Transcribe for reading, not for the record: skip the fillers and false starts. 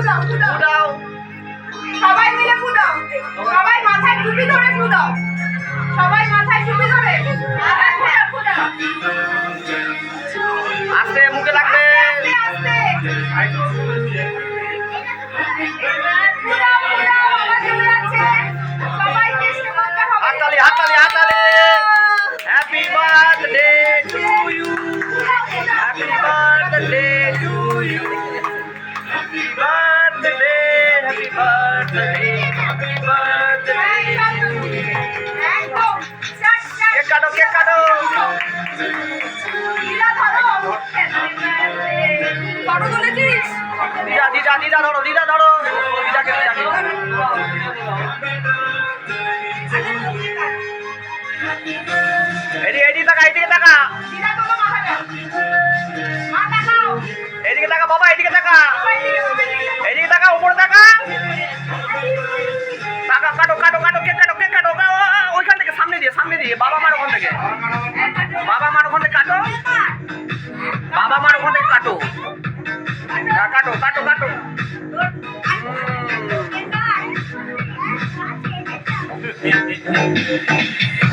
দাও সবাই মিলে ফু দাও সবাই মাথায় টুপি ধরে ফু দাও সবাই মাথায় টুপি ধরে ফু দাও আস্তে মুখে লাগবে আস্তে সবাই চেষ্টা করতে হবে হাততালি হাততালি হাততালি happy birthday to you happy birthday to you happy birthday happy birthday happy birthday একদম কেক কাটো কেক কাটো দিদা ধরো ফটো তুলেছিস দিদা দিদা দিদা ধরো দিদাকে দিদাকে এদিকে তাকা এদিকে তাকা দিদা তোলো মাথাটা মা তাকাও এদিকে তাকা বাবা এদিকে তাকা সবাই দিকে এদিকে তাকা উপরে তাকা টাকা কাটো কাটো কাটো কেক কাটো কেক কাটো ওইখান থেকে সামনে দিয়ে বাবা মার ওখান থেকে কাটো বাবা মার ওখান থেকে কাটো কাটো কাটো কাটো Thank you.